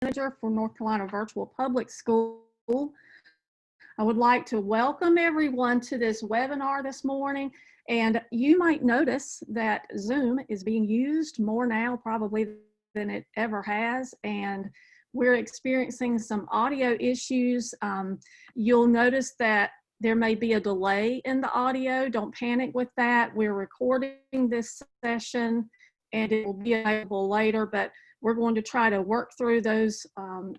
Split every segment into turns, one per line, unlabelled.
Manager for North Carolina Virtual Public School. I would like to welcome everyone to this webinar this morning. And you might notice that Zoom is being used more now probably than it ever has. And we're experiencing some audio issues. You'll notice that there may be a delay in the audio. Don't panic with that. We're recording this session and it will be available later, but we're going to try to work through those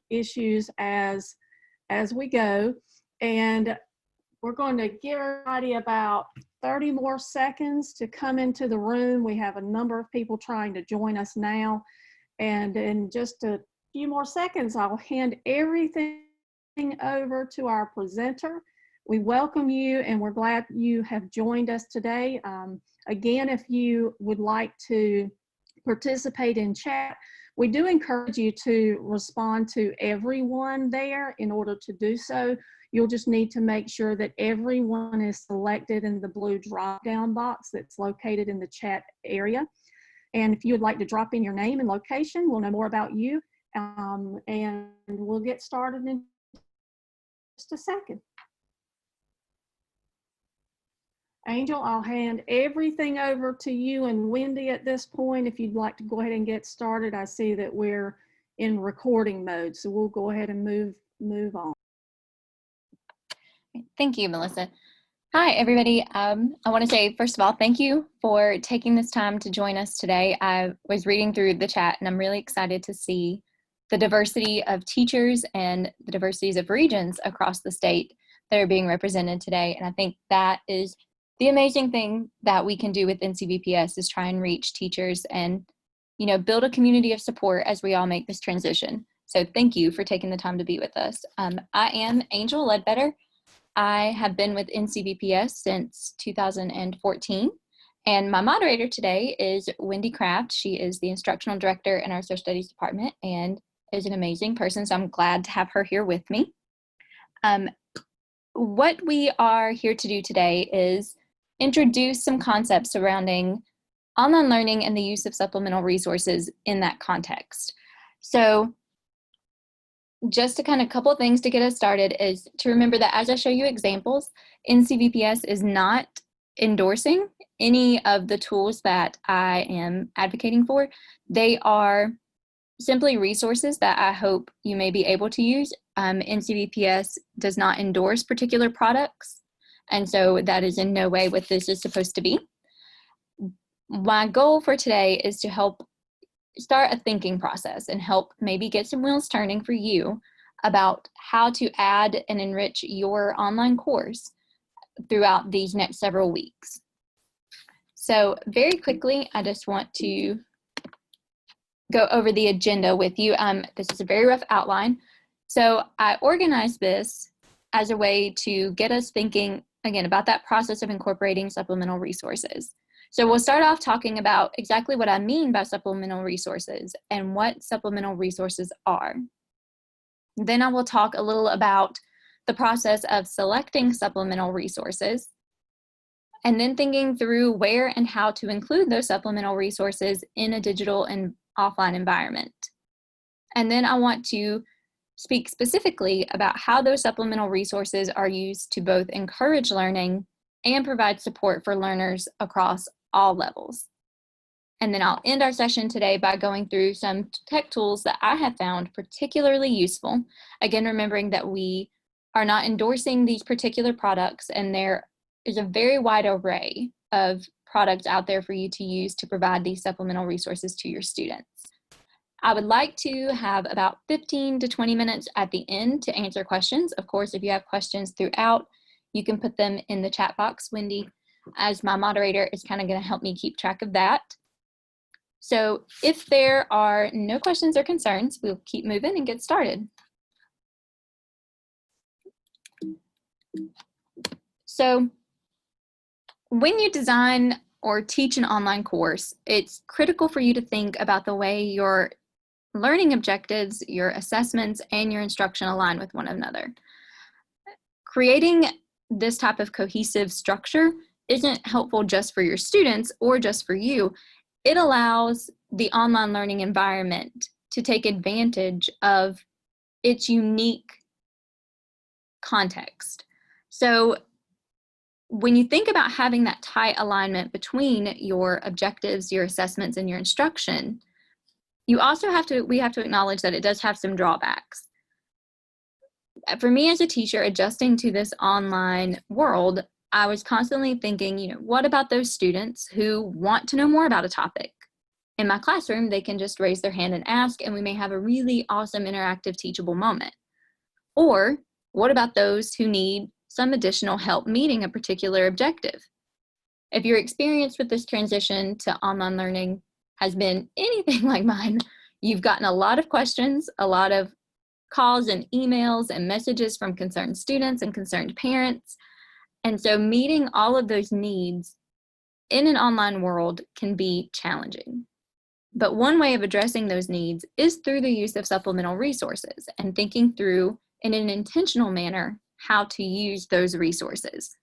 issues as we go. And we're going to give everybody about 30 more seconds to come into the room. We have a number of people trying to join us now. And in just a few more seconds, I'll hand everything over to our presenter. We welcome you and we're glad you have joined us today. Again, if you would like to participate in chat, we do encourage you to respond to everyone there. In order to do so, you'll just need to make sure that everyone is selected in the blue drop-down box that's located in the chat area. And if you would like to drop in your name and location, we'll know more about you. And we'll get started in just a second. Angel, I'll hand everything over to you and Wendy at this point. If you'd like to go ahead and get started, I see that we're in recording mode, so we'll go ahead and move on.
Thank you, Melissa. Hi, everybody. I want to say, first of all, thank you for taking this time to join us today. I was reading through the chat, and I'm really excited to see the diversity of teachers and the diversities of regions across the state that are being represented today. And I think that is the amazing thing that we can do with NCVPS is try and reach teachers and, you know, build a community of support as we all make this transition. So thank you for taking the time to be with us. I am Angel Ledbetter. I have been with NCVPS since 2014, and my moderator today is Wendy Kraft. She is the instructional director in our social studies department and is an amazing person, so I'm glad to have her here with me. What we are here to do today is introduce some concepts surrounding online learning and the use of supplemental resources in that context. So just a kind of couple things to get us started is to remember that as I show you examples, NCVPS is not endorsing any of the tools that I am advocating for. They are simply resources that I hope you may be able to use. NCVPS does not endorse particular products, and so that is in no way what this is supposed to be. My goal for today is to help start a thinking process and help maybe get some wheels turning for you about how to add and enrich your online course throughout these next several weeks. So very quickly, I just want to go over the agenda with you. This is a very rough outline. So I organized this as a way to get us thinking, again, about that process of incorporating supplemental resources. So we'll start off talking about exactly what I mean by supplemental resources and what supplemental resources are. Then I will talk a little about the process of selecting supplemental resources and then thinking through where and how to include those supplemental resources in a digital and offline environment. And then I want to speak specifically about how those supplemental resources are used to both encourage learning and provide support for learners across all levels. And then I'll end our session today by going through some tech tools that I have found particularly useful. Again, remembering that we are not endorsing these particular products, and there is a very wide array of products out there for you to use to provide these supplemental resources to your students. I would like to have about 15 to 20 minutes at the end to answer questions. Of course, if you have questions throughout, you can put them in the chat box. Wendy, as my moderator, is kind of going to help me keep track of that. So if there are no questions or concerns, we'll keep moving and get started. So when you design or teach an online course, it's critical for you to think about the way your learning objectives, your assessments, and your instruction align with one another. Creating this type of cohesive structure isn't helpful just for your students or just for you. It allows the online learning environment to take advantage of its unique context. So when you think about having that tight alignment between your objectives, your assessments, and your instruction, we have to acknowledge that it does have some drawbacks. For me as a teacher, adjusting to this online world, I was constantly thinking, what about those students who want to know more about a topic? In my classroom, they can just raise their hand and ask, and we may have a really awesome interactive teachable moment. Or what about those who need some additional help meeting a particular objective? If your experience with this transition to online learning has been anything like mine, you've gotten a lot of questions, a lot of calls and emails and messages from concerned students and concerned parents. And so meeting all of those needs in an online world can be challenging. But one way of addressing those needs is through the use of supplemental resources and thinking through in an intentional manner how to use those resources.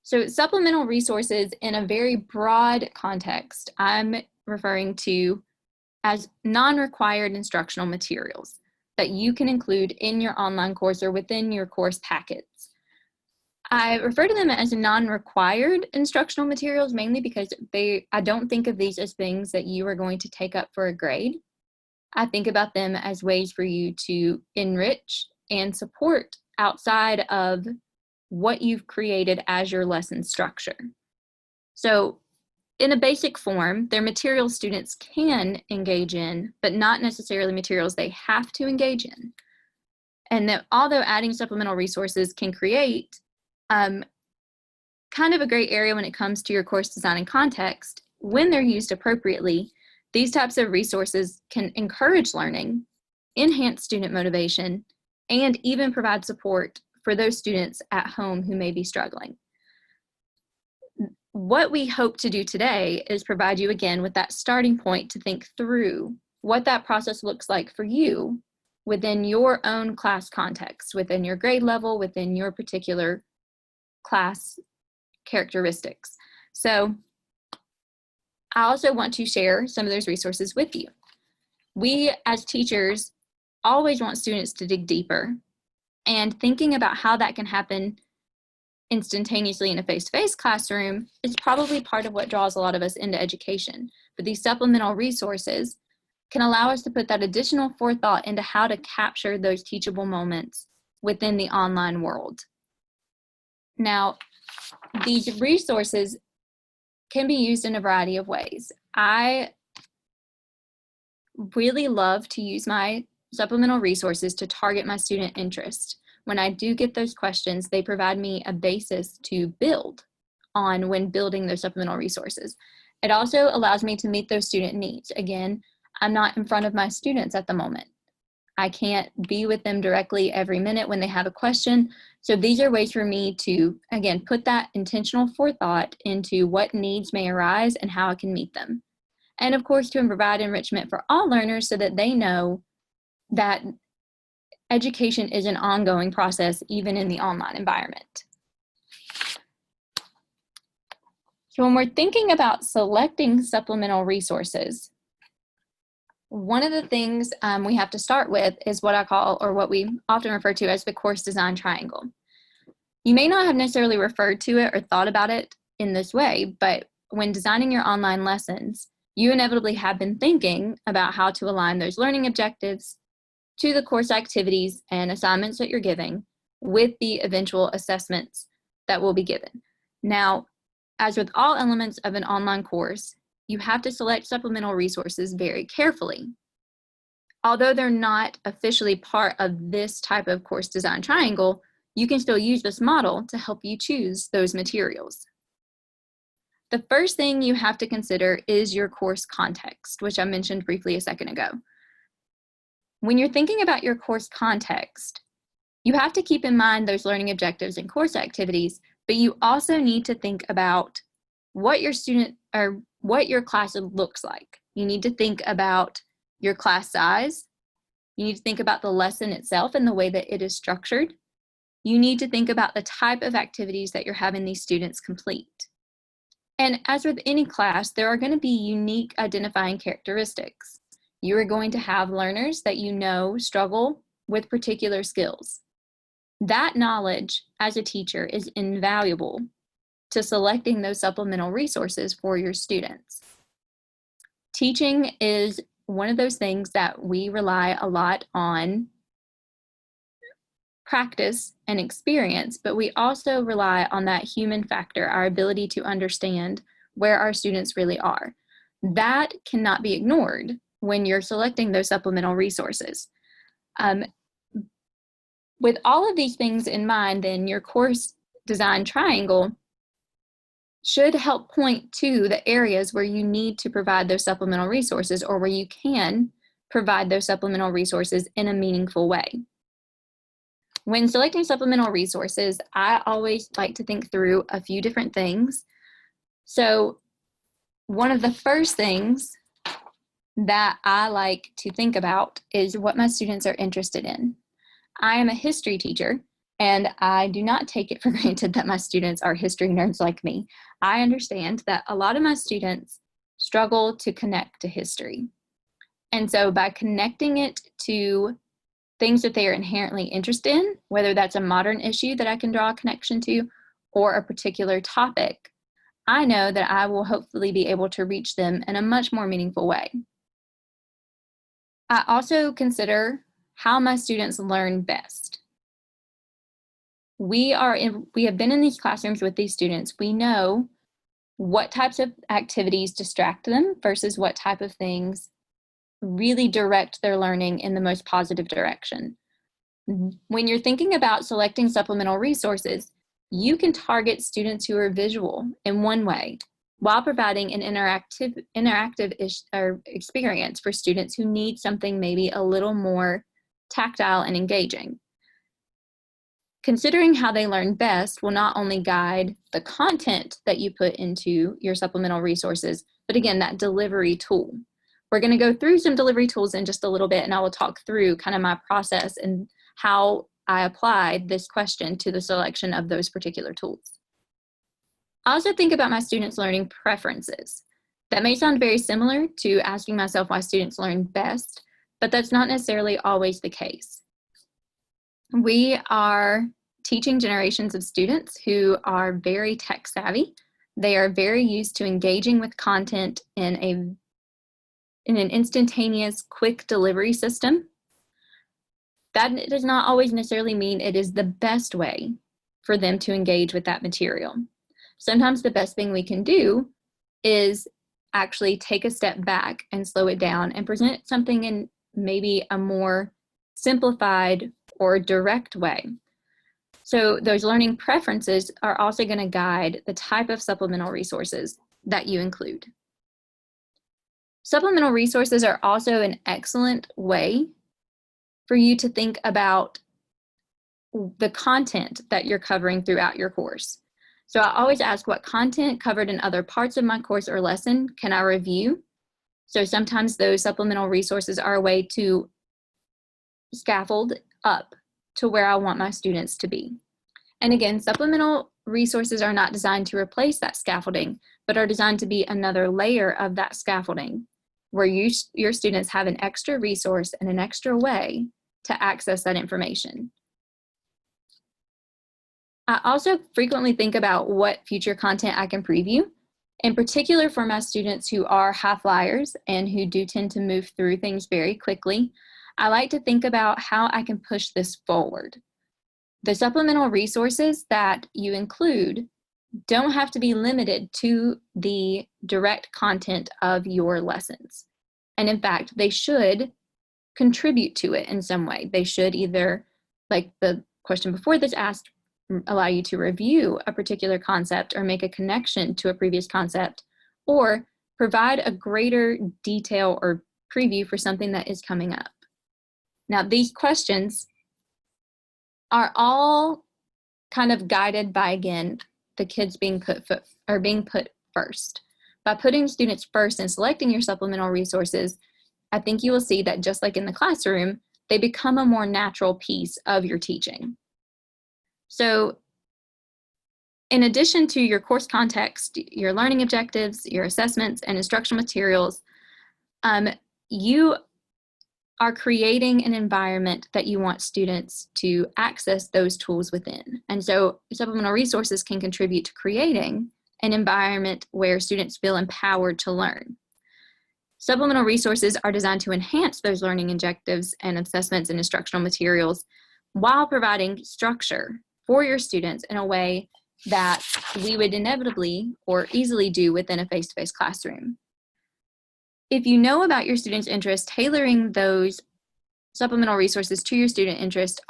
So supplemental resources in a very broad context, I'm referring to as non-required instructional materials that you can include in your online course or within your course packets. I refer to them as non-required instructional materials mainly because I don't think of these as things that you are going to take up for a grade. I think about them as ways for you to enrich and support outside of what you've created as your lesson structure. So in a basic form, they're materials students can engage in, but not necessarily materials they have to engage in. And that although adding supplemental resources can create kind of a gray area when it comes to your course design and context, when they're used appropriately, these types of resources can encourage learning, enhance student motivation, and even provide support for those students at home who may be struggling. What we hope to do today is provide you again with that starting point to think through what that process looks like for you within your own class context, within your grade level, within your particular class characteristics. So I also want to share some of those resources with you. We as teachers always want students to dig deeper, and thinking about how that can happen instantaneously in a face-to-face classroom is probably part of what draws a lot of us into education. But these supplemental resources can allow us to put that additional forethought into how to capture those teachable moments within the online world. Now, these resources can be used in a variety of ways. I really love to use my supplemental resources to target my student interest. When I do get those questions, they provide me a basis to build on when building those supplemental resources. It also allows me to meet those student needs. Again, I'm not in front of my students at the moment. I can't be with them directly every minute when they have a question. So these are ways for me to, again, put that intentional forethought into what needs may arise and how I can meet them. And of course, to provide enrichment for all learners so that they know that education is an ongoing process, even in the online environment. So when we're thinking about selecting supplemental resources, one of the things we have to start with is what I call, or what we often refer to as the course design triangle. You may not have necessarily referred to it or thought about it in this way, but when designing your online lessons, you inevitably have been thinking about how to align those learning objectives to the course activities and assignments that you're giving with the eventual assessments that will be given. Now, as with all elements of an online course, you have to select supplemental resources very carefully. Although they're not officially part of this type of course design triangle, you can still use this model to help you choose those materials. The first thing you have to consider is your course context, which I mentioned briefly a second ago. When you're thinking about your course context, you have to keep in mind those learning objectives and course activities, but you also need to think about what your student or what your class looks like. You need to think about your class size. You need to think about the lesson itself and the way that it is structured. You need to think about the type of activities that you're having these students complete. And as with any class, there are going to be unique identifying characteristics. You are going to have learners that you know struggle with particular skills. That knowledge as a teacher is invaluable to selecting those supplemental resources for your students. Teaching is one of those things that we rely a lot on practice and experience, but we also rely on that human factor, our ability to understand where our students really are. That cannot be ignored when you're selecting those supplemental resources. With all of these things in mind, then your course design triangle should help point to the areas where you need to provide those supplemental resources, or where you can provide those supplemental resources in a meaningful way. When selecting supplemental resources, I always like to think through a few different things. So one of the first things that I like to think about is what my students are interested in. I am a history teacher, and I do not take it for granted that my students are history nerds like me. I understand that a lot of my students struggle to connect to history. And so by connecting it to things that they are inherently interested in, whether that's a modern issue that I can draw a connection to or a particular topic, I know that I will hopefully be able to reach them in a much more meaningful way. I also consider how my students learn best. We have been in these classrooms with these students. We know what types of activities distract them versus what type of things really direct their learning in the most positive direction. When you're thinking about selecting supplemental resources, you can target students who are visual in one way while providing an interactive experience for students who need something maybe a little more tactile and engaging. Considering how they learn best will not only guide the content that you put into your supplemental resources, but again, that delivery tool. We're going to go through some delivery tools in just a little bit, and I will talk through kind of my process and how I applied this question to the selection of those particular tools. I also think about my students' learning preferences. That may sound very similar to asking myself why students learn best, but that's not necessarily always the case. We are teaching generations of students who are very tech savvy. They are very used to engaging with content in an instantaneous, quick delivery system. That does not always necessarily mean it is the best way for them to engage with that material. Sometimes the best thing we can do is actually take a step back and slow it down and present something in maybe a more simplified or direct way. So those learning preferences are also going to guide the type of supplemental resources that you include. Supplemental resources are also an excellent way for you to think about the content that you're covering throughout your course. So I always ask, what content covered in other parts of my course or lesson can I review? So sometimes those supplemental resources are a way to scaffold up to where I want my students to be. And again, supplemental resources are not designed to replace that scaffolding, but are designed to be another layer of that scaffolding, where your students have an extra resource and an extra way to access that information. I also frequently think about what future content I can preview, in particular for my students who are high flyers and who do tend to move through things very quickly. I like to think about how I can push this forward. The supplemental resources that you include don't have to be limited to the direct content of your lessons. And in fact, they should contribute to it in some way. They should either, like the question before this asked, allow you to review a particular concept or make a connection to a previous concept, or provide a greater detail or preview for something that is coming up. Now, these questions are all kind of guided by, again, the kids being put first. By putting students first and selecting your supplemental resources, I think you will see that just like in the classroom, they become a more natural piece of your teaching. So in addition to your course context, your learning objectives, your assessments, and instructional materials, you are creating an environment that you want students to access those tools within. And so supplemental resources can contribute to creating an environment where students feel empowered to learn. Supplemental resources are designed to enhance those learning objectives and assessments and instructional materials while providing structure for your students in a way that we would inevitably or easily do within a face-to-face classroom. If you know about your students' interests, tailoring those supplemental resources to your student interest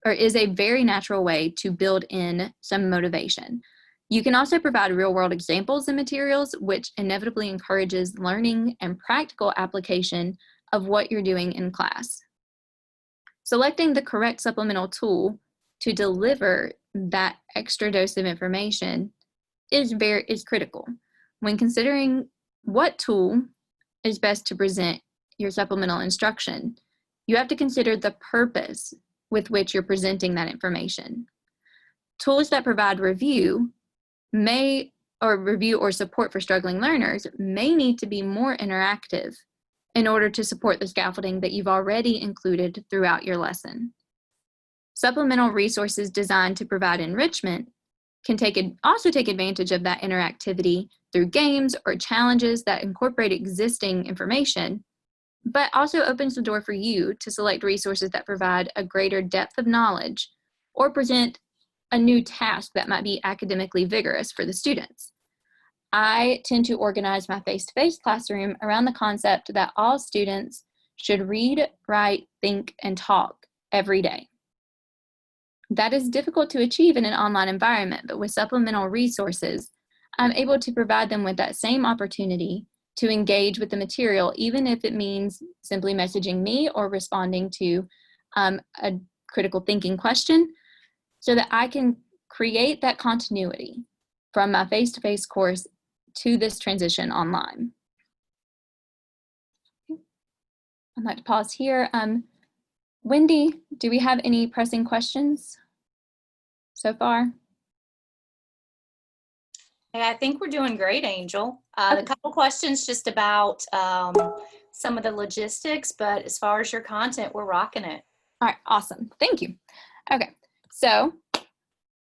is a very natural way to build in some motivation. You can also provide real-world examples and materials, which inevitably encourages learning and practical application of what you're doing in class. Selecting the correct supplemental tool to deliver that extra dose of information is critical. When considering what tool is best to present your supplemental instruction, you have to consider the purpose with which you're presenting that information. Tools that provide review or support for struggling learners may need to be more interactive in order to support the scaffolding that you've already included throughout your lesson. Supplemental resources designed to provide enrichment can also take advantage of that interactivity through games or challenges that incorporate existing information, but also opens the door for you to select resources that provide a greater depth of knowledge or present a new task that might be academically vigorous for the students. I tend to organize my face-to-face classroom around the concept that all students should read, write, think, and talk every day. That is difficult to achieve in an online environment, but with supplemental resources, I'm able to provide them with that same opportunity to engage with the material, even if it means simply messaging me or responding to a critical thinking question, so that I can create that continuity from my face-to-face course to this transition online. I'd like to pause here. Wendy, do we have any pressing questions so far?
I think we're doing great, Angel.
Okay.
A couple questions just about some of the logistics, but as far as your content, we're rocking it.
All right, awesome. Thank you. Okay, so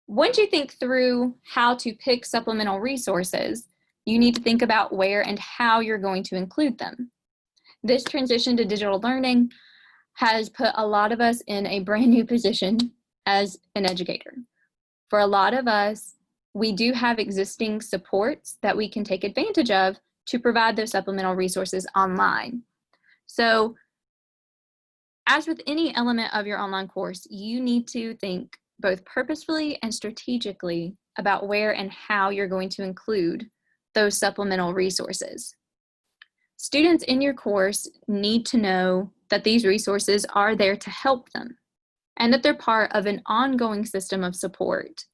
once you think through how to pick supplemental resources, you need to think about where and how you're going to include them. This transition to digital learning has put a lot of us in a brand new position as an educator. For a lot of us, we do have existing supports that we can take advantage of to provide those supplemental resources online. So, as with any element of your online course, you need to think both purposefully and strategically about where and how you're going to include those supplemental resources. Students in your course need to know that these resources are there to help them and that they're part of an ongoing system of support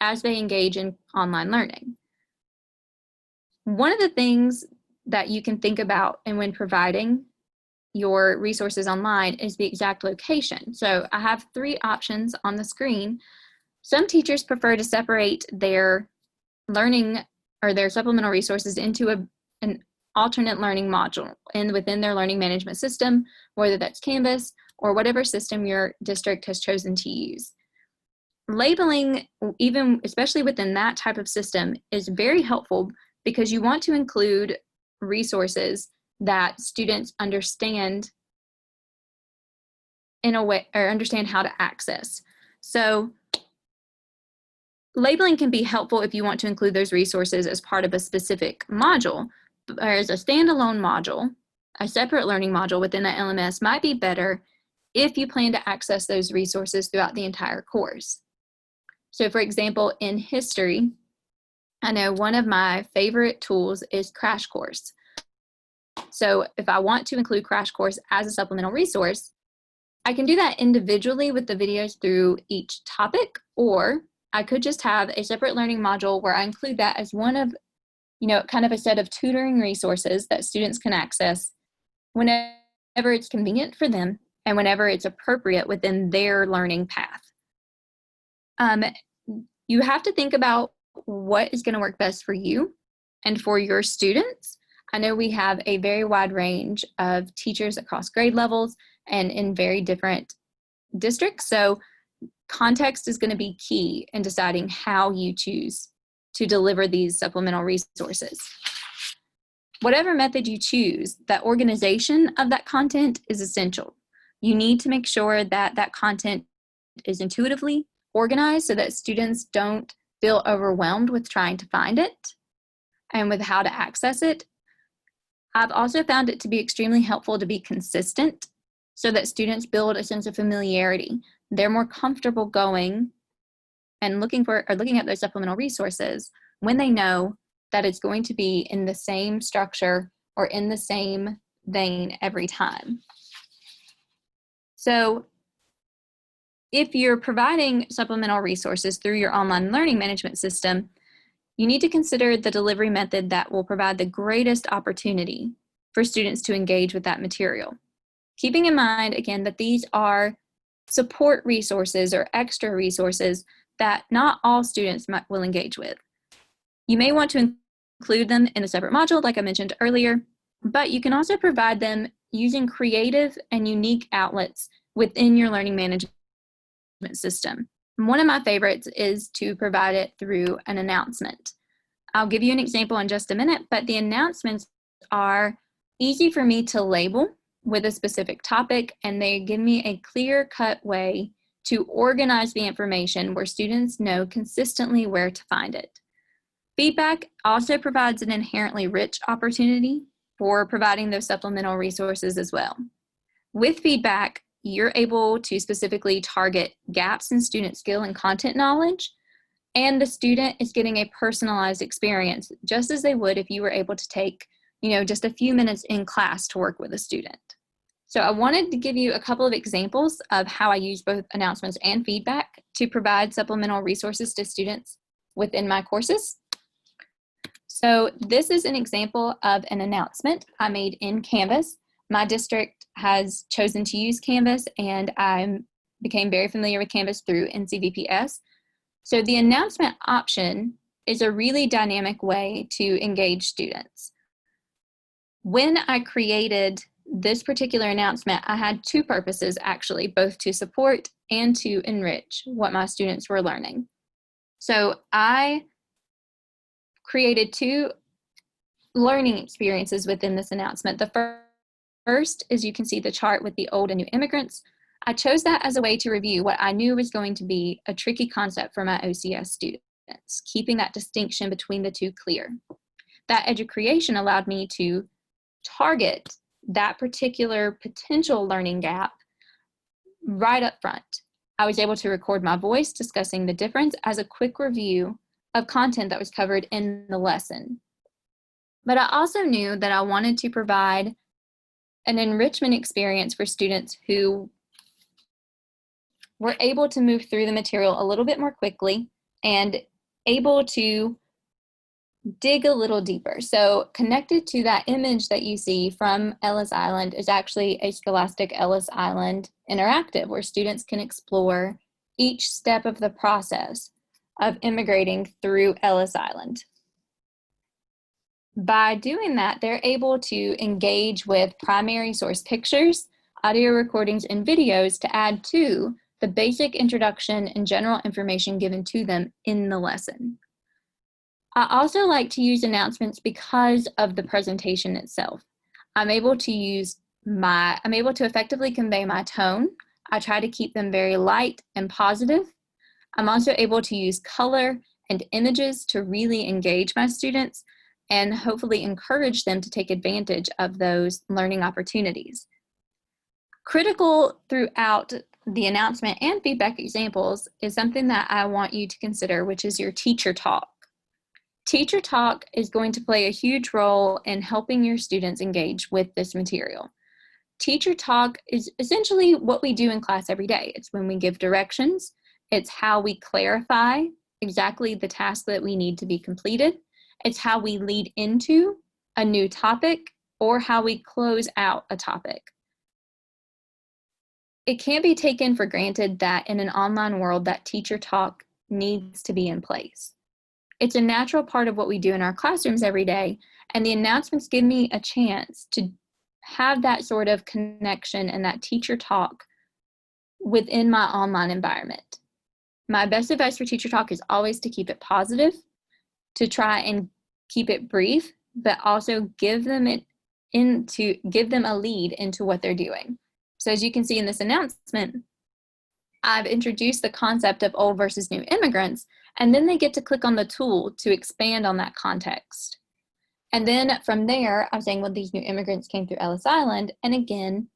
as they engage in online learning. One of the things that you can think about and when providing your resources online is the exact location. So I have 3 options on the screen. Some teachers prefer to separate their learning or their supplemental resources into an alternate learning module within their learning management system, whether that's Canvas or whatever system your district has chosen to use. Labeling, especially within that type of system, is very helpful because you want to include resources that students understand in a way, or understand how to access. So labeling can be helpful if you want to include those resources as part of a specific module, whereas a standalone module, a separate learning module within that LMS might be better if you plan to access those resources throughout the entire course. So for example, in history, I know one of my favorite tools is Crash Course. So if I want to include Crash Course as a supplemental resource, I can do that individually with the videos through each topic, or I could just have a separate learning module where I include that as one of, kind of a set of tutoring resources that students can access whenever it's convenient for them and whenever it's appropriate within their learning path. You have to think about what is going to work best for you and for your students. I know we have a very wide range of teachers across grade levels and in very different districts, so context is going to be key in deciding how you choose to deliver these supplemental resources. Whatever method you choose, that organization of that content is essential. You need to make sure that that content is intuitively organized so that students don't feel overwhelmed with trying to find it and with how to access it. I've also found it to be extremely helpful to be consistent so that students build a sense of familiarity. They're more comfortable going and looking at those supplemental resources when they know that it's going to be in the same structure or in the same vein every time. So if you're providing supplemental resources through your online learning management system, you need to consider the delivery method that will provide the greatest opportunity for students to engage with that material. Keeping in mind, again, that these are support resources or extra resources that not all students will engage with. You may want to include them in a separate module, like I mentioned earlier, but you can also provide them using creative and unique outlets within your learning management system. One of my favorites is to provide it through an announcement. I'll give you an example in just a minute, but the announcements are easy for me to label with a specific topic, and they give me a clear-cut way to organize the information where students know consistently where to find it. Feedback also provides an inherently rich opportunity for providing those supplemental resources as well. With feedback, you're able to specifically target gaps in student skill and content knowledge, and the student is getting a personalized experience, just as they would if you were able to take, just a few minutes in class to work with a student. So I wanted to give you a couple of examples of how I use both announcements and feedback to provide supplemental resources to students within my courses. So this is an example of an announcement I made in Canvas. My district has chosen to use Canvas, and I became very familiar with Canvas through NCVPS. So the announcement option is a really dynamic way to engage students. When I created this particular announcement, I had two purposes actually, both to support and to enrich what my students were learning. So I created two learning experiences within this announcement. The first is, you can see the chart with the old and new immigrants. I chose that as a way to review what I knew was going to be a tricky concept for my OCS students, keeping that distinction between the two clear. That education allowed me to target that particular potential learning gap right up front. I was able to record my voice discussing the difference as a quick review of content that was covered in the lesson. But I also knew that I wanted to provide an enrichment experience for students who were able to move through the material a little bit more quickly and able to dig a little deeper. So connected to that image that you see from Ellis Island is actually a Scholastic Ellis Island interactive, where students can explore each step of the process of immigrating through Ellis Island. By doing that, they're able to engage with primary source pictures, audio recordings, and videos to add to the basic introduction and general information given to them in the lesson. I also like to use announcements because of the presentation itself. I'm able to effectively convey my tone. I try to keep them very light and positive. I'm also able to use color and images to really engage my students and hopefully encourage them to take advantage of those learning opportunities. Critical throughout the announcement and feedback examples is something that I want you to consider, which is your teacher talk. Teacher talk is going to play a huge role in helping your students engage with this material. Teacher talk is essentially what we do in class every day. It's when we give directions. It's how we clarify exactly the task that we need to be completed. It's how we lead into a new topic or how we close out a topic. It can't be taken for granted that in an online world that teacher talk needs to be in place. it's a natural part of what we do in our classrooms every day. And the announcements give me a chance to have that sort of connection and that teacher talk within my online environment. My best advice for teacher talk is always to keep it positive, to try and keep it brief, but also give them a lead into what they're doing. So as you can see in this announcement, I've introduced the concept of old versus new immigrants, and then they get to click on the tool to expand on that context. And then from there, I'm saying, well, these new immigrants came through Ellis Island, and again,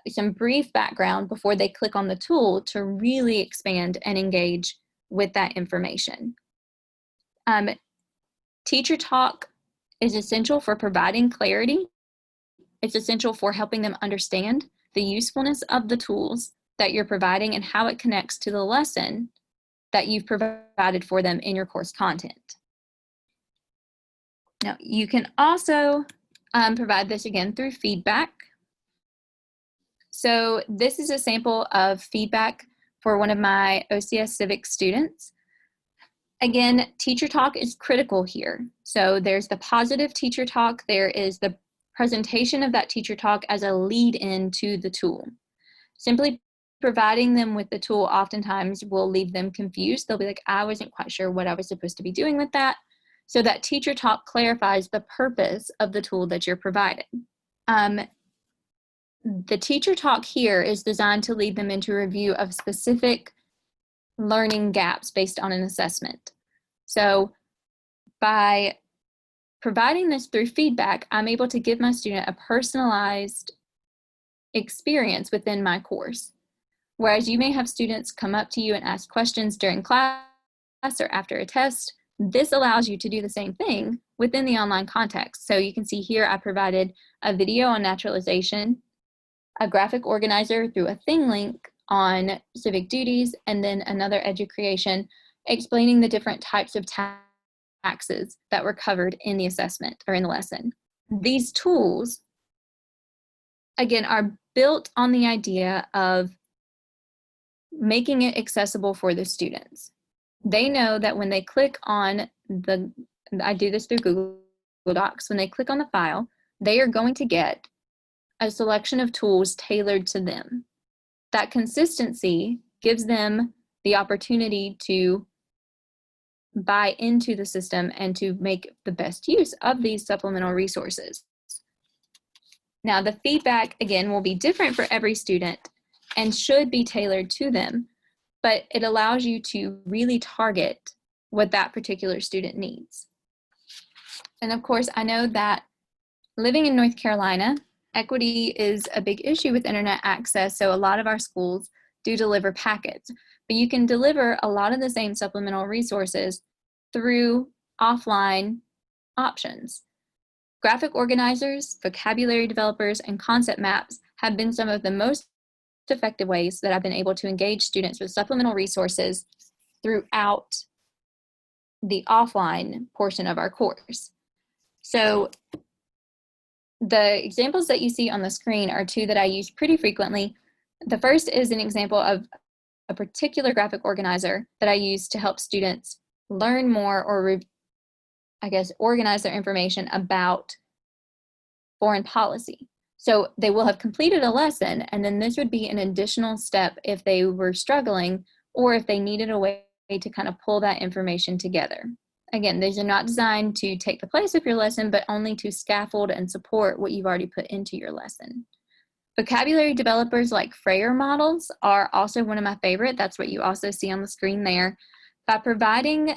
some brief background before they click on the tool to really expand and engage with that information. Teacher talk is essential for providing clarity. It's essential for helping them understand the usefulness of the tools that you're providing and how it connects to the lesson that you've provided for them in your course content. Now, you can also provide this again through feedback. So this is a sample of feedback for one of my OCS Civics students. Again, teacher talk is critical here. So there's the positive teacher talk. There is the presentation of that teacher talk as a lead in to the tool. Simply providing them with the tool oftentimes will leave them confused. They'll be like, I wasn't quite sure what I was supposed to be doing with that. So that teacher talk clarifies the purpose of the tool that you're providing. The teacher talk here is designed to lead them into a review of specific learning gaps based on an assessment. So by providing this through feedback, I'm able to give my student a personalized experience within my course. Whereas you may have students come up to you and ask questions during class or after a test, this allows you to do the same thing within the online context. So you can see here I provided a video on naturalization, a graphic organizer through a Thinglink on civic duties, and then another Azure Creation explaining the different types of taxes that were covered in the assessment or in the lesson. These tools, again, are built on the idea of making it accessible for the students. They know that when they click on I do this through Google Docs, when they click on the file, they are going to get a selection of tools tailored to them. That consistency gives them the opportunity to buy into the system and to make the best use of these supplemental resources. Now, the feedback, again, will be different for every student and should be tailored to them, but it allows you to really target what that particular student needs. And of course, I know that living in North Carolina, equity is a big issue with internet access, so a lot of our schools do deliver packets, but you can deliver a lot of the same supplemental resources through offline options. Graphic organizers, vocabulary developers, and concept maps have been some of the most effective ways that I've been able to engage students with supplemental resources throughout the offline portion of our course. So the examples that you see on the screen are two that I use pretty frequently. The first is an example of a particular graphic organizer that I use to help students learn more or, organize their information about foreign policy. So they will have completed a lesson, and then this would be an additional step if they were struggling or if they needed a way to kind of pull that information together. Again, these are not designed to take the place of your lesson, but only to scaffold and support what you've already put into your lesson. Vocabulary developers like Frayer models are also one of my favorite. That's what you also see on the screen there. By providing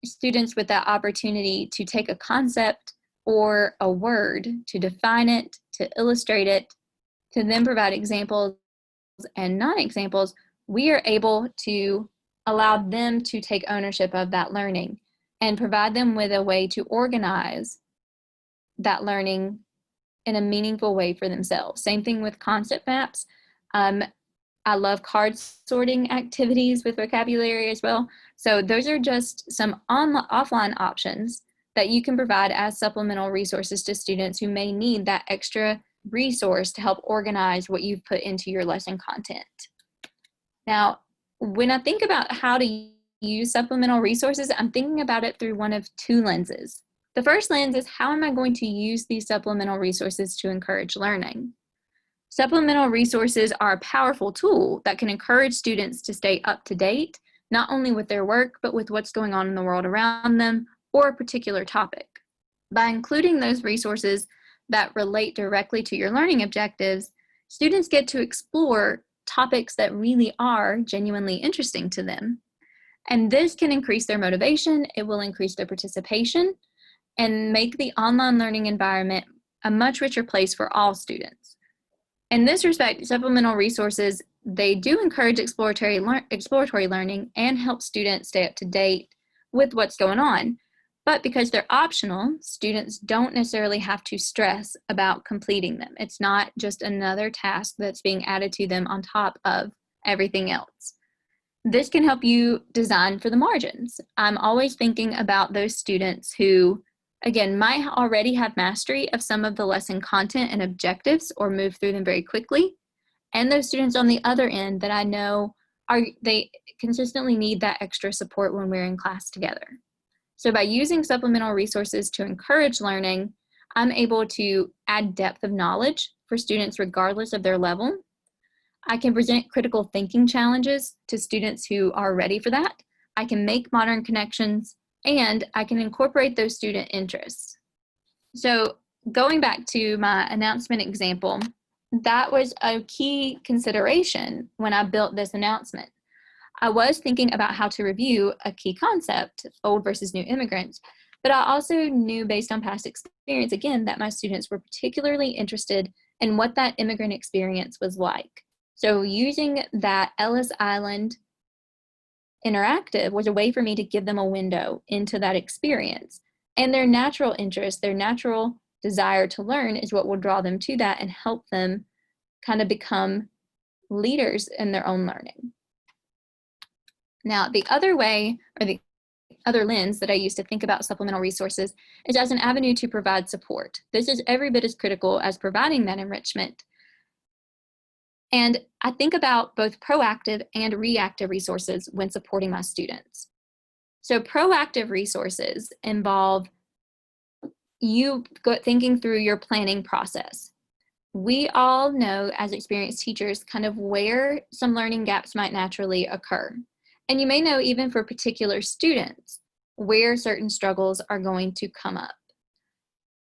students with that opportunity to take a concept or a word, to define it, to illustrate it, to then provide examples and non-examples, we are able to allow them to take ownership of that learning and provide them with a way to organize that learning in a meaningful way for themselves. Same thing with concept maps. I love card sorting activities with vocabulary as well. So those are just some offline options that you can provide as supplemental resources to students who may need that extra resource to help organize what you've put into your lesson content. Now, when I think about how to use supplemental resources, I'm thinking about it through one of two lenses. The first lens is, how am I going to use these supplemental resources to encourage learning? Supplemental resources are a powerful tool that can encourage students to stay up to date, not only with their work, but with what's going on in the world around them or a particular topic. By including those resources that relate directly to your learning objectives, students get to explore topics that really are genuinely interesting to them. And this can increase their motivation, it will increase their participation, and make the online learning environment a much richer place for all students. In this respect, supplemental resources, they do encourage exploratory learning and help students stay up to date with what's going on. But because they're optional, students don't necessarily have to stress about completing them. It's not just another task that's being added to them on top of everything else. This can help you design for the margins. I'm always thinking about those students who, again, might already have mastery of some of the lesson content and objectives or move through them very quickly. And those students on the other end that I know they consistently need that extra support when we're in class together. So by using supplemental resources to encourage learning, I'm able to add depth of knowledge for students regardless of their level. I can present critical thinking challenges to students who are ready for that. I can make modern connections, and I can incorporate those student interests. So going back to my announcement example, that was a key consideration when I built this announcement. I was thinking about how to review a key concept, old versus new immigrants, but I also knew based on past experience, again, that my students were particularly interested in what that immigrant experience was like. So using that Ellis Island interactive was a way for me to give them a window into that experience. And their natural interest, their natural desire to learn is what will draw them to that and help them kind of become leaders in their own learning. Now, the other way, or the other lens that I use to think about supplemental resources is as an avenue to provide support. This is every bit as critical as providing that enrichment. And I think about both proactive and reactive resources when supporting my students. So proactive resources involve you thinking through your planning process. We all know as experienced teachers kind of where some learning gaps might naturally occur. And you may know even for particular students where certain struggles are going to come up.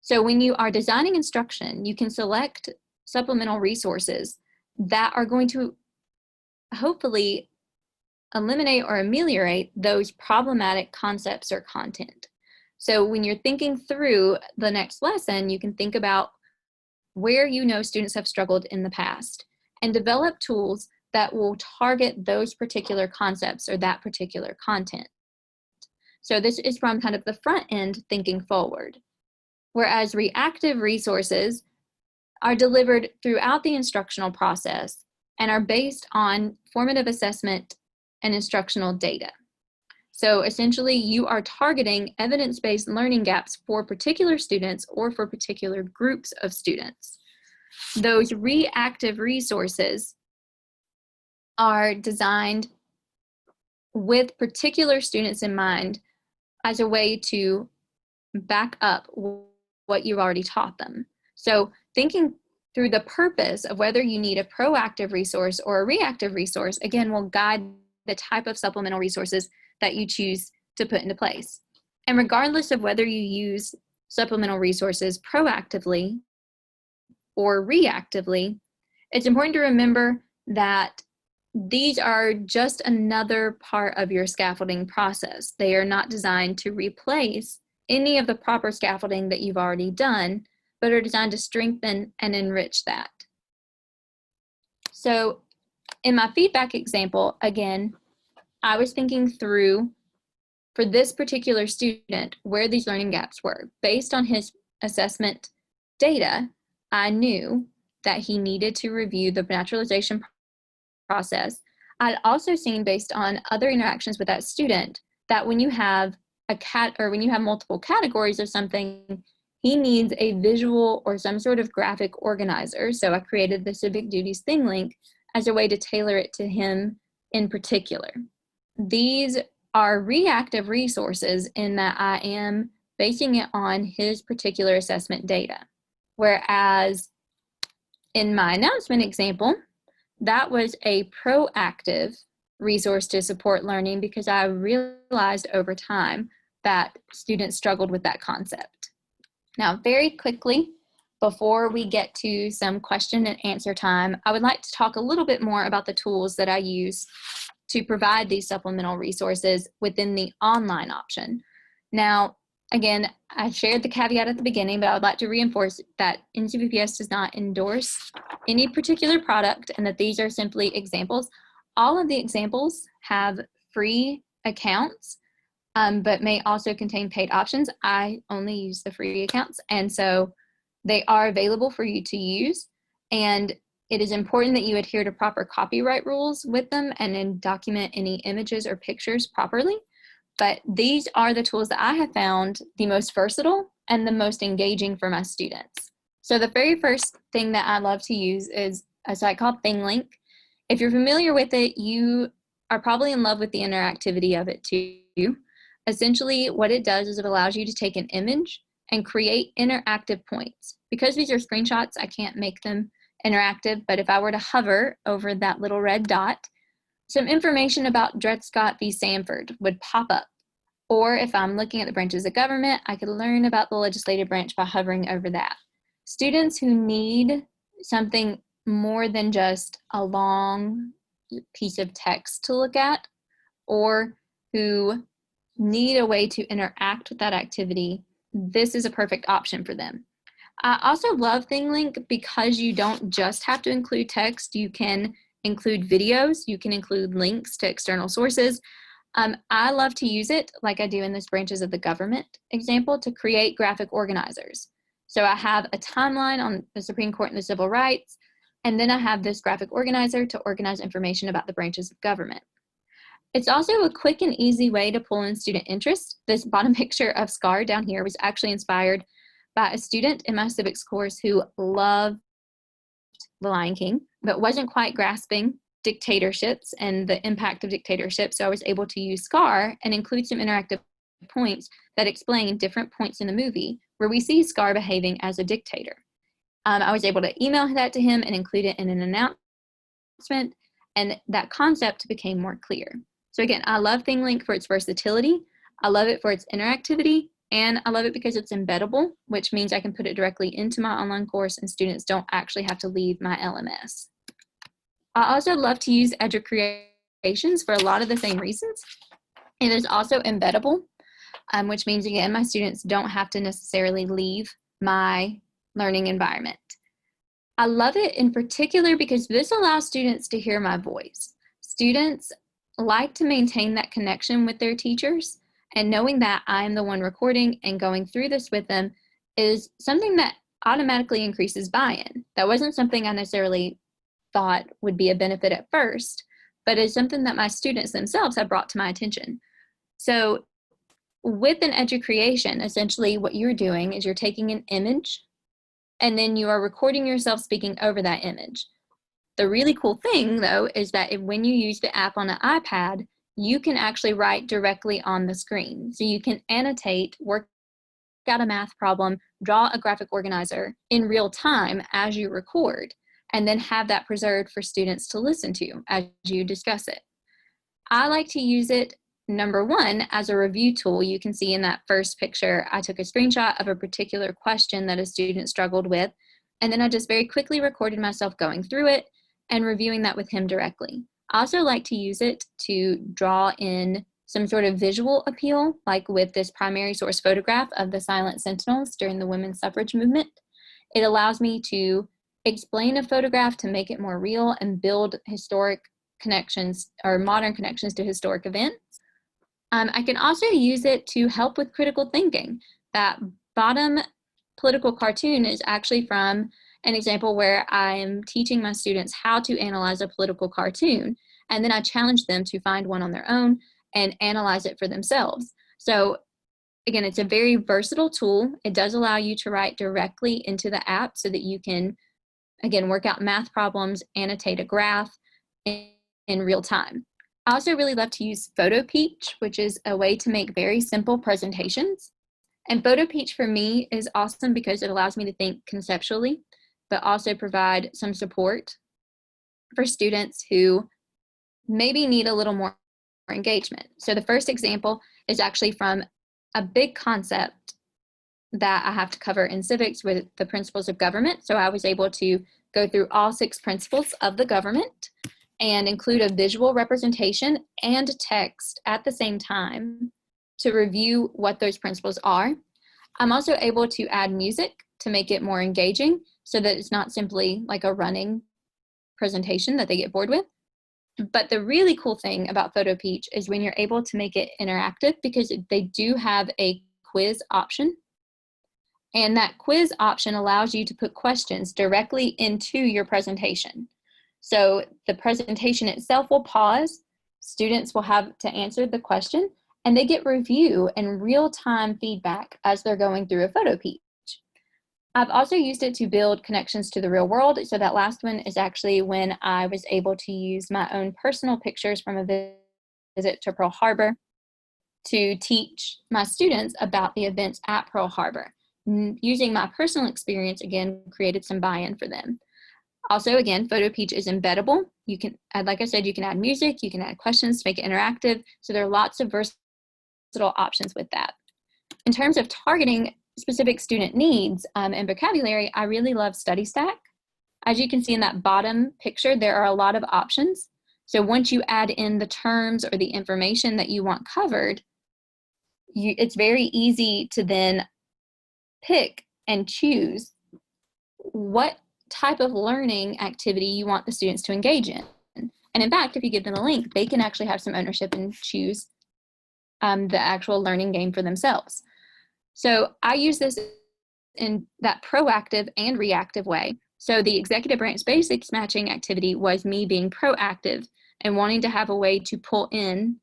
So when you are designing instruction, you can select supplemental resources that are going to hopefully eliminate or ameliorate those problematic concepts or content. So when you're thinking through the next lesson, you can think about where you know students have struggled in the past and develop tools that will target those particular concepts or that particular content. So this is from kind of the front end thinking forward. Whereas reactive resources are delivered throughout the instructional process and are based on formative assessment and instructional data. So essentially you are targeting evidence-based learning gaps for particular students or for particular groups of students. Those reactive resources are designed with particular students in mind as a way to back up what you've already taught them. So thinking through the purpose of whether you need a proactive resource or a reactive resource, again, will guide the type of supplemental resources that you choose to put into place. And regardless of whether you use supplemental resources proactively or reactively, it's important to remember that these are just another part of your scaffolding process. They are not designed to replace any of the proper scaffolding that you've already done, but are designed to strengthen and enrich that. So in my feedback example, again, I was thinking through, for this particular student, where these learning gaps were. Based on his assessment data, I knew that he needed to review the naturalization process. I'd also seen, based on other interactions with that student, that when you have when you have multiple categories of something, he needs a visual or some sort of graphic organizer. So I created the Civic Duties Thinglink as a way to tailor it to him in particular. These are reactive resources in that I am basing it on his particular assessment data. Whereas in my announcement example, that was a proactive resource to support learning because I realized over time that students struggled with that concept. Now, very quickly, before we get to some question and answer time, I would like to talk a little bit more about the tools that I use to provide these supplemental resources within the online option. Now, again, I shared the caveat at the beginning, but I would like to reinforce that NCVPS does not endorse any particular product and that these are simply examples. All of the examples have free accounts, but may also contain paid options. I only use the free accounts, and so they are available for you to use. And it is important that you adhere to proper copyright rules with them and then document any images or pictures properly. But these are the tools that I have found the most versatile and the most engaging for my students. So the very first thing that I love to use is a site called Thinglink. If you're familiar with it, you are probably in love with the interactivity of it too. Essentially, what it does is it allows you to take an image and create interactive points. Because these are screenshots, I can't make them interactive, but if I were to hover over that little red dot, some information about Dred Scott v. Sanford would pop up. Or if I'm looking at the branches of government, I could learn about the legislative branch by hovering over that. Students who need something more than just a long piece of text to look at, or who need a way to interact with that activity, this is a perfect option for them. I also love Thinglink because you don't just have to include text. You can include videos. You can include links to external sources. I love to use it, like I do in this branches of the government example, to create graphic organizers. So I have a timeline on the Supreme Court and the civil rights, and then I have this graphic organizer to organize information about the branches of government. It's also a quick and easy way to pull in student interest. This bottom picture of Scar down here was actually inspired by a student in my civics course who loved The Lion King, but wasn't quite grasping dictatorships and the impact of dictatorship. So I was able to use Scar and include some interactive points that explain different points in the movie where we see Scar behaving as a dictator. I was able to email that to him and include it in an announcement, and that concept became more clear. So again, I love Thinglink for its versatility. I love it for its interactivity, and I love it because it's embeddable, which means I can put it directly into my online course and students don't actually have to leave my LMS. I also love to use Azure Creations for a lot of the same reasons. It is also embeddable, which means, again, my students don't have to necessarily leave my learning environment. I love it in particular because this allows students to hear my voice. Students like to maintain that connection with their teachers, and knowing that I am the one recording and going through this with them is something that automatically increases buy-in. That wasn't something I necessarily thought would be a benefit at first, but is something that my students themselves have brought to my attention. So with an Azure creation, essentially what you're doing is you're taking an image and then you are recording yourself speaking over that image. The really cool thing, though, is that when you use the app on an iPad, you can actually write directly on the screen. So you can annotate, work out a math problem, draw a graphic organizer in real time as you record, and then have that preserved for students to listen to as you discuss it. I like to use it, number one, as a review tool. You can see in that first picture, I took a screenshot of a particular question that a student struggled with, and then I just very quickly recorded myself going through it and reviewing that with him directly. I also like to use it to draw in some sort of visual appeal, like with this primary source photograph of the silent sentinels during the women's suffrage movement. It allows me to explain a photograph to make it more real and build historic connections or modern connections to historic events. I can also use it to help with critical thinking. That bottom political cartoon is actually from an example where I'm teaching my students how to analyze a political cartoon, and then I challenge them to find one on their own and analyze it for themselves. So again, it's a very versatile tool. It does allow you to write directly into the app so that you can, again, work out math problems, annotate a graph in real time. I also really love to use PhotoPeach, which is a way to make very simple presentations. And PhotoPeach for me is awesome because it allows me to think conceptually, but also provide some support for students who maybe need a little more engagement. So the first example is actually from a big concept that I have to cover in civics with the principles of government. So I was able to go through all 6 principles of the government and include a visual representation and text at the same time to review what those principles are. I'm also able to add music to make it more engaging so that it's not simply like a running presentation that they get bored with. But the really cool thing about PhotoPeach is when you're able to make it interactive, because they do have a quiz option. And that quiz option allows you to put questions directly into your presentation. So the presentation itself will pause, students will have to answer the question, and they get review and real-time feedback as they're going through a PhotoPeach. I've also used it to build connections to the real world. So that last one is actually when I was able to use my own personal pictures from a visit to Pearl Harbor to teach my students about the events at Pearl Harbor. Using my personal experience, again, created some buy-in for them. Also, again, PhotoPeach is embeddable. You can, like I said, you can add music, you can add questions to make it interactive. So there are lots of versatile options with that. In terms of targeting specific student needs and vocabulary, I really love StudyStack. As you can see in that bottom picture, there are a lot of options. So once you add in the terms or the information that you want covered, it's very easy to then pick and choose what type of learning activity you want the students to engage in. And in fact, if you give them a link, they can actually have some ownership and choose the actual learning game for themselves. So I use this in that proactive and reactive way. So the executive branch basics matching activity was me being proactive and wanting to have a way to pull in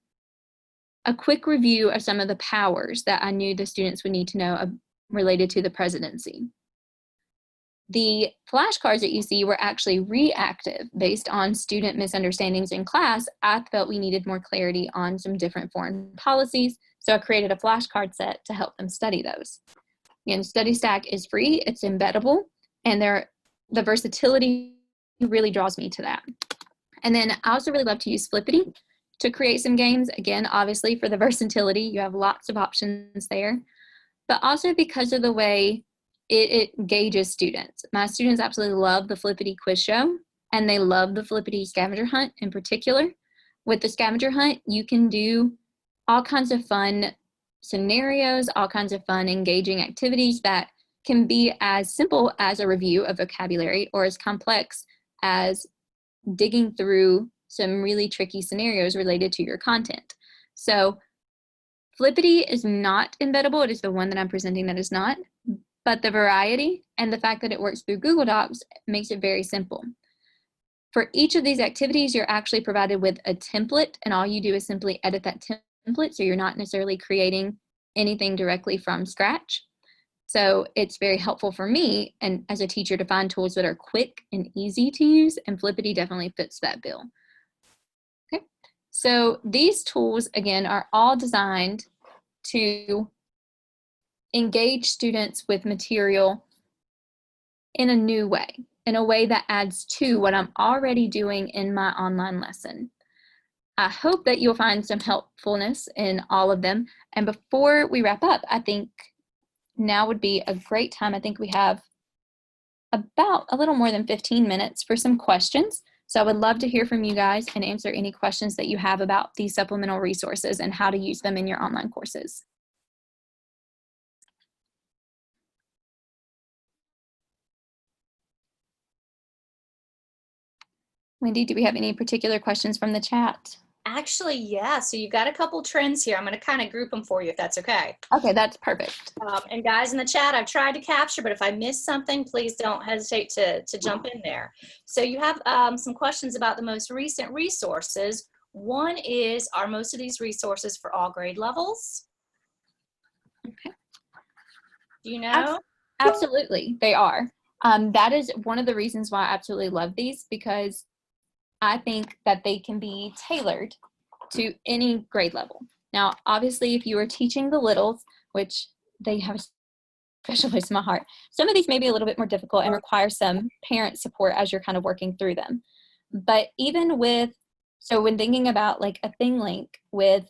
a quick review of some of the powers that I knew the students would need to know related to the presidency. The flashcards that you see were actually reactive based on student misunderstandings in class. I felt we needed more clarity on some different foreign policies, so I created a flashcard set to help them study those. Again, StudyStack is free, it's embeddable, and the versatility really draws me to that. And then I also really love to use Flippity to create some games. Again, obviously for the versatility, you have lots of options there, but also because of the way it engages students. My students absolutely love the Flippity quiz show, and they love the Flippity scavenger hunt in particular. With the scavenger hunt, you can do all kinds of fun scenarios, all kinds of fun engaging activities that can be as simple as a review of vocabulary or as complex as digging through some really tricky scenarios related to your content. So Flippity is not embeddable. It is the one that I'm presenting that is not. But the variety and the fact that it works through Google Docs makes it very simple. For each of these activities, you're actually provided with a template, and all you do is simply edit that template, so you're not necessarily creating anything directly from scratch. So it's very helpful for me and as a teacher to find tools that are quick and easy to use, and Flippity definitely fits that bill. Okay, so these tools, again, are all designed to engage students with material in a new way, in a way that adds to what I'm already doing in my online lesson. I hope that you'll find some helpfulness in all of them. And before we wrap up, I think now would be a great time. I think we have about a little more than 15 minutes for some questions. So I would love to hear from you guys and answer any questions that you have about these supplemental resources and how to use them in your online courses. Wendy, do we have any particular questions from the chat?
Actually, yeah. So you've got a couple trends here. I'm going to kind of group them for you if that's okay.
Okay, that's perfect.
And guys in the chat, I've tried to capture, but if I miss something, please don't hesitate to jump in there. So you have some questions about the most recent resources. One is, are most of these resources for all grade levels?
Okay.
Do you know?
Absolutely, they are. That is one of the reasons why I absolutely love these, because I think that they can be tailored to any grade level. Now, obviously, if you are teaching the littles, which they have a special place in my heart, some of these may be a little bit more difficult and require some parent support as you're kind of working through them. But even with, so when thinking about like a Thinglink with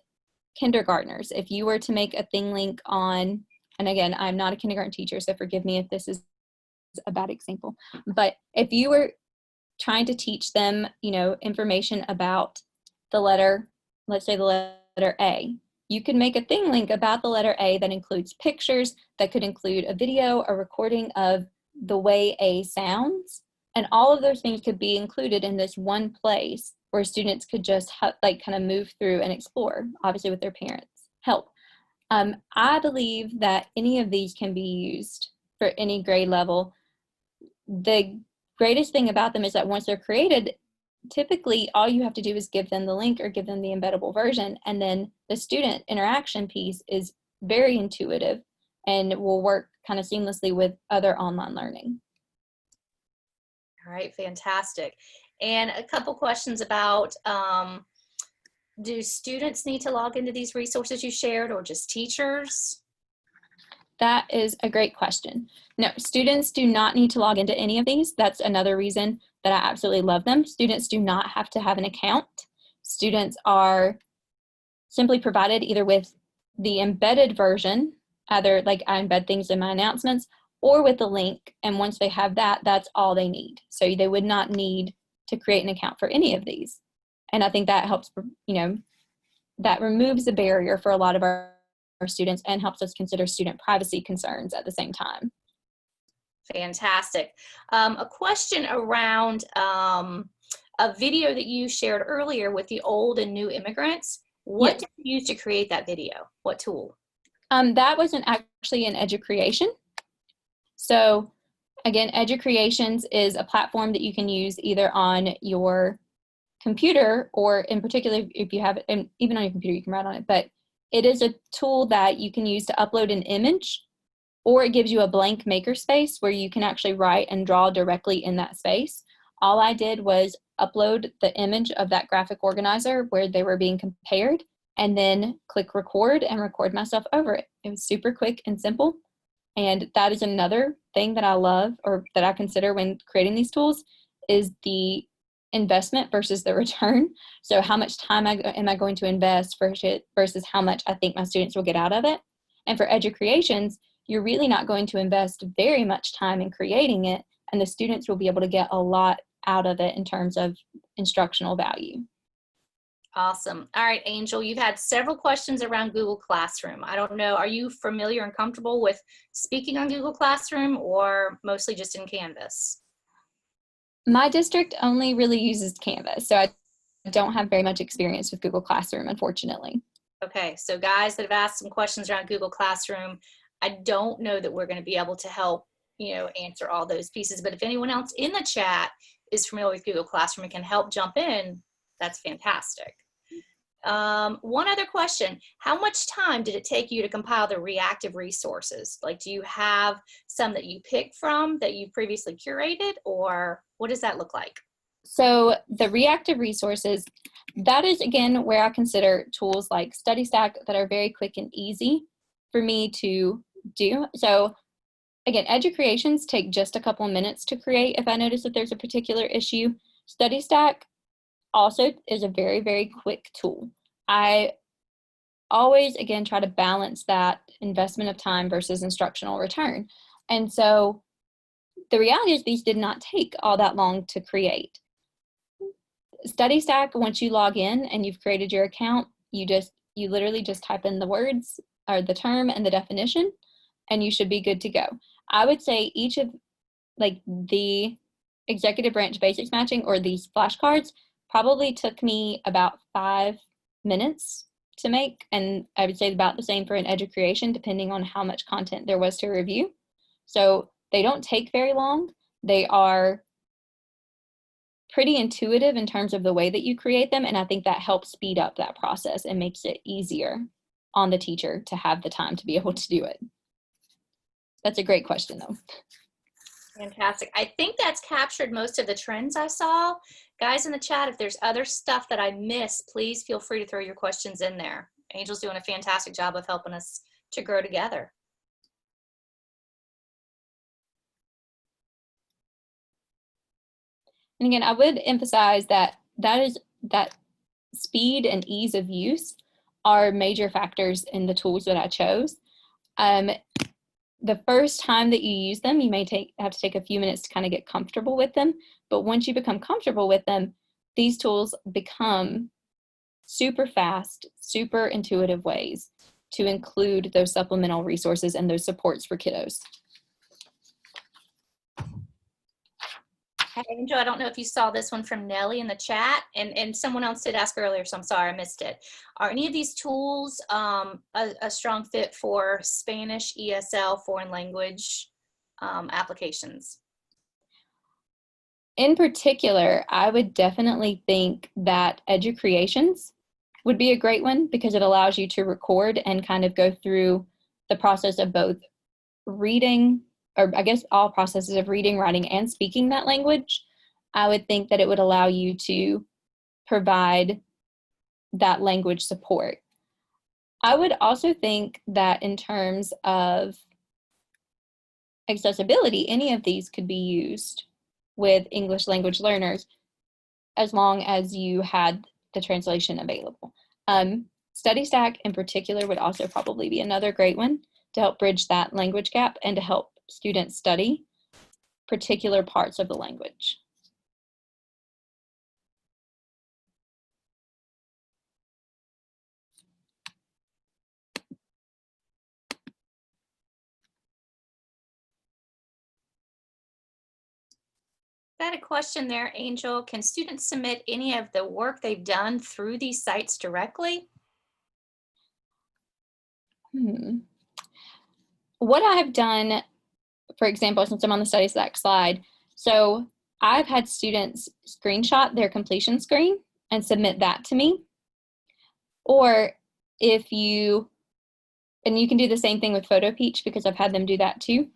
kindergartners, if you were to make a Thinglink on, and again, I'm not a kindergarten teacher, so forgive me if this is a bad example, but if you were trying to teach them, you know, information about the letter, let's say the letter A, you could make a Thinglink about the letter A that includes pictures, that could include a video, a recording of the way A sounds, and all of those things could be included in this one place where students could just like kind of move through and explore, obviously with their parents' help. I believe that any of these can be used for any grade level. The greatest thing about them is that once they're created, typically all you have to do is give them the link or give them the embeddable version, and then the student interaction piece is very intuitive and will work kind of seamlessly with other online learning.
All right, fantastic. And a couple questions about, do students need to log into these resources you shared, or just teachers?
That is a great question. No, students do not need to log into any of these. That's another reason that I absolutely love them. Students do not have to have an account. Students are simply provided either with the embedded version, either like I embed things in my announcements, or with the link. And once they have that, that's all they need. So they would not need to create an account for any of these. And I think that helps, you know, that removes the barrier for a lot of our students and helps us consider student privacy concerns at the same time.
Fantastic. A question around a video that you shared earlier with the old and new immigrants. What
Yes.
did you use to create that video? What tool?
That wasn't actually an Azure Creation. So again, Azure Creations is a platform that you can use either on your computer, or in particular, if you have it, and even on your computer, you can write on it, but it is a tool that you can use to upload an image, or it gives you a blank makerspace where you can actually write and draw directly in that space. All I did was upload the image of that graphic organizer where they were being compared, and then click record and record myself over it. It was super quick and simple. And that is another thing that I love, or that I consider when creating these tools, is the investment versus the return. So how much time am I going to invest versus how much I think my students will get out of it. And for Azure Creations, you're really not going to invest very much time in creating it, and the students will be able to get a lot out of it in terms of instructional value.
Awesome. All right, Angel, you've had several questions around Google Classroom. I don't know, are you familiar and comfortable with speaking on Google Classroom, or mostly just in Canvas?
My district only really uses Canvas, so I don't have very much experience with Google Classroom, unfortunately.
Okay, so guys that have asked some questions around Google Classroom, I don't know that we're going to be able to help, you know, answer all those pieces, but if anyone else in the chat is familiar with Google Classroom and can help jump in, that's fantastic. One other question, how much time did it take you to compile the reactive resources? Like, do you have some that you pick from that you previously curated, or what does that look like?
So the reactive resources, that is again where I consider tools like StudyStack that are very quick and easy for me to do. So again, Azure Creations take just a couple minutes to create if I notice that there's a particular issue. StudyStack also is a very, very quick tool. I always, again, try to balance that investment of time versus instructional return. And so the reality is these did not take all that long to create. StudyStack, once you log in and you've created your account, you literally just type in the words or the term and the definition, and you should be good to go. I would say each of like the executive branch basics matching or these flashcards probably took me about 5 minutes to make, and I would say about the same for an Azure Creation, depending on how much content there was to review. So they don't take very long. They are pretty intuitive in terms of the way that you create them, and I think that helps speed up that process and makes it easier on the teacher to have the time to be able to do it. That's a great question, though.
Fantastic. I think that's captured most of the trends I saw. Guys in the chat, if there's other stuff that I missed, please feel free to throw your questions in there. Angel's doing a fantastic job of helping us to grow together.
And again, I would emphasize that that speed and ease of use are major factors in the tools that I chose. The first time that you use them, you may have to take a few minutes to kind of get comfortable with them. But once you become comfortable with them, these tools become super fast, super intuitive ways to include those supplemental resources and those supports for kiddos.
Hey, Angel, I don't know if you saw this one from Nellie in the chat, and someone else did ask earlier, so I'm sorry I missed it. Are any of these tools a strong fit for Spanish, ESL, foreign language applications?
In particular, I would definitely think that Azure Creations would be a great one because it allows you to record and kind of go through the process of both reading, or I guess all processes of reading, writing, and speaking that language. I would think that it would allow you to provide that language support. I would also think that in terms of accessibility, any of these could be used with English language learners as long as you had the translation available. StudyStack in particular would also probably be another great one to help bridge that language gap and to help students study particular parts of the language.
Got a question there, Angel. Can students submit any of the work they've done through these sites directly?
What I've done, for example, since I'm on the StudyStack slide, so I've had students screenshot their completion screen and submit that to me. Or if you, and you can do the same thing with PhotoPeach because I've had them do that too.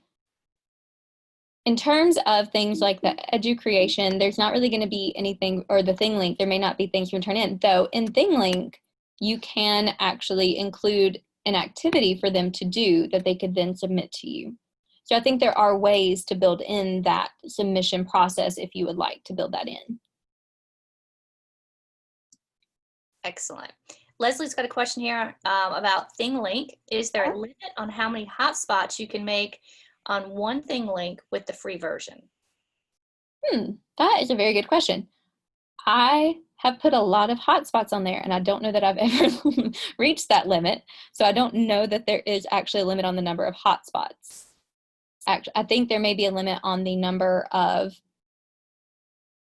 In terms of things like the Azure Creation, there's not really going to be anything, or the Thinglink, there may not be things you can turn in. Though in Thinglink, you can actually include an activity for them to do that they could then submit to you. So I think there are ways to build in that submission process if you would like to build that in.
Excellent. Leslie's got a question here about Thinglink. Is there a limit on how many hotspots you can make on one Thinglink with the free version?
That is a very good question. I have put a lot of hotspots on there, and I don't know that I've ever reached that limit. So I don't know that there is actually a limit on the number of hotspots. Actually, I think there may be a limit on the number of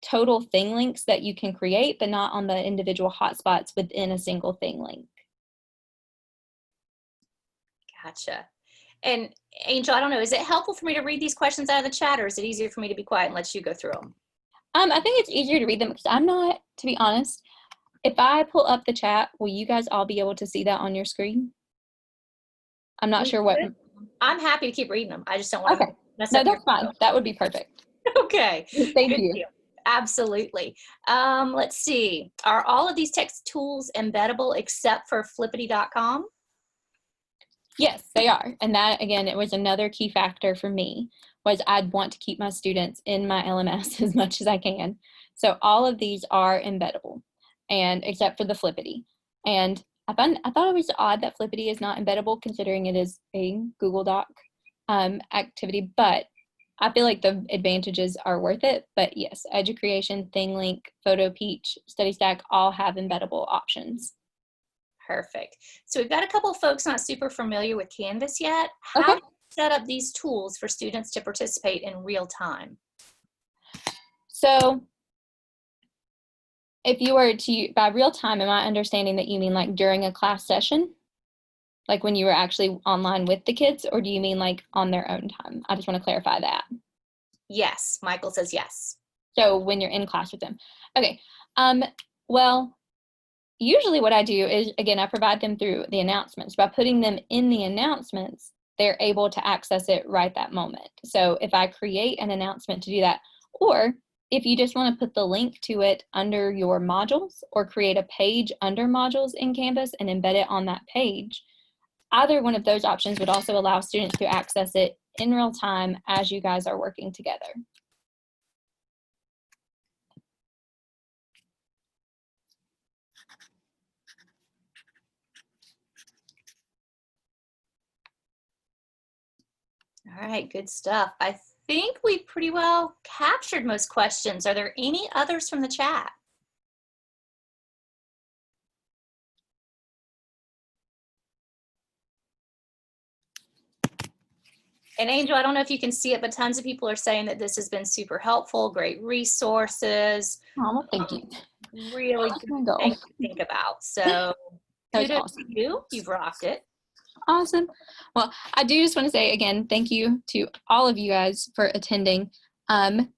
total Thinglinks that you can create, but not on the individual hotspots within a single Thinglink.
Gotcha. And Angel, I don't know, is it helpful for me to read these questions out of the chat, or is it easier for me to be quiet and let you go through them?
I think it's easier to read them because I'm not, to be honest, if I pull up the chat, will you guys all be able to see that on your screen? I'm not sure what.
I'm happy to keep reading them. I just don't want to mess up.
No, that's fine. That would be perfect.
Okay.
Thank you.
Absolutely. Let's see. Are all of these text tools embeddable except for flippity.com?
Yes, they are. And that, again, it was another key factor for me, was I'd want to keep my students in my LMS as much as I can. So all of these are embeddable, and except for the Flippity. And I thought it was odd that Flippity is not embeddable considering it is a Google Doc activity, but I feel like the advantages are worth it. But yes, Azure Creation, Thinglink, PhotoPeach, StudyStack all have embeddable options.
Perfect. So we've got a couple of folks not super familiar with Canvas yet. How do you set up these tools for students to participate in real time?
So if you were to, by real time, am I understanding that you mean like during a class session? Like when you were actually online with the kids, or do you mean like on their own time? I just want to clarify that.
Yes, Michael says yes.
So when you're in class with them. Okay, well, usually what I do is, again, I provide them through the announcements. By putting them in the announcements, they're able to access it right that moment. So if I create an announcement to do that, or if you just want to put the link to it under your modules or create a page under modules in Canvas and embed it on that page, either one of those options would also allow students to access it in real time as you guys are working together.
All right, good stuff. I think we pretty well captured most questions. Are there any others from the chat? And Angel, I don't know if you can see it, but tons of people are saying that this has been super helpful, great resources.
Oh, well, thank you.
Really
That's
good
my goal.
thing to think about. So
That's
kudos
awesome.
to you. You've rocked it.
Awesome. Well, I do just want to say again, thank you to all of you guys for attending. And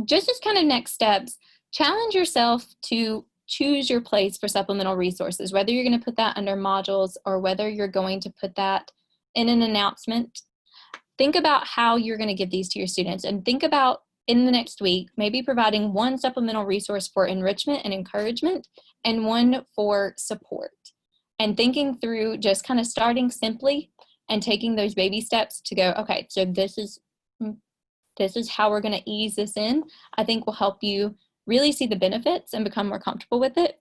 just as kind of next steps, challenge yourself to choose your place for supplemental resources, whether you're going to put that under modules or whether you're going to put that in an announcement. Think about how you're going to give these to your students, and think about in the next week, maybe providing one supplemental resource for enrichment and encouragement and one for support. And thinking through just kind of starting simply and taking those baby steps to go, okay, so this is how we're going to ease this in, I think will help you really see the benefits and become more comfortable with it.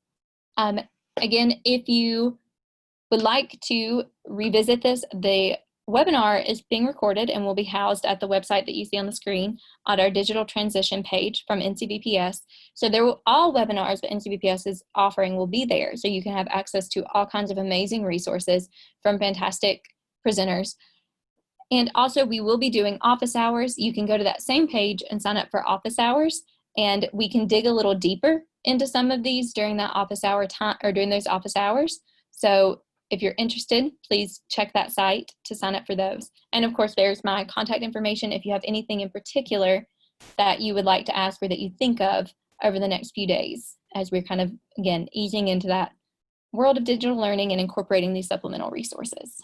Again, if you would like to revisit this, the webinar is being recorded and will be housed at the website that you see on the screen on our digital transition page from NCVPS. So all webinars that NCVPS is offering will be there, so you can have access to all kinds of amazing resources from fantastic presenters. And also, we will be doing office hours. You can go to that same page and sign up for office hours, and we can dig a little deeper into some of these during that office hour time or during those office hours. So if you're interested, please check that site to sign up for those. And of course, there's my contact information if you have anything in particular that you would like to ask or that you think of over the next few days as we're kind of, again, easing into that world of digital learning and incorporating these supplemental resources.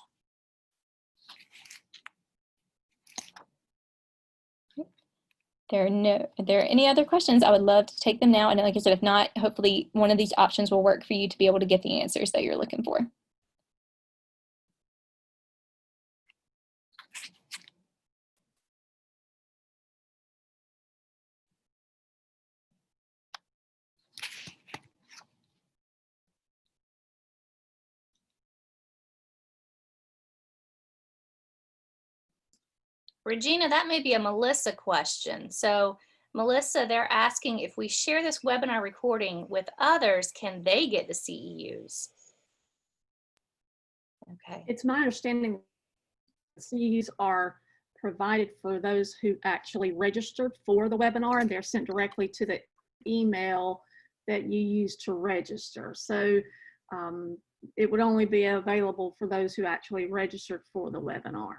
Are there any other questions? I would love to take them now. And like I said, if not, hopefully one of these options will work for you to be able to get the answers that you're looking for.
Regina, that may be a Melissa question. So Melissa, they're asking if we share this webinar recording with others, can they get the CEUs? Okay.
It's my understanding the CEUs are provided for those who actually registered for the webinar, and they're sent directly to the email that you use to register. So it would only be available for those who actually registered for the webinar.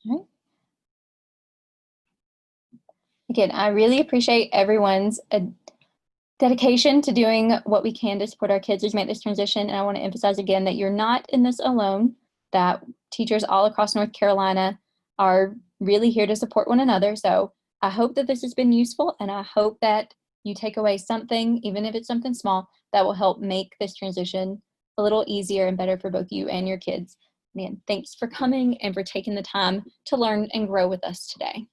Okay. Again, I really appreciate everyone's dedication to doing what we can to support our kids as we make this transition. And I want to emphasize again that you're not in this alone, that teachers all across North Carolina are really here to support one another. So I hope that this has been useful, and I hope that you take away something, even if it's something small, that will help make this transition a little easier and better for both you and your kids. Again, thanks for coming and for taking the time to learn and grow with us today.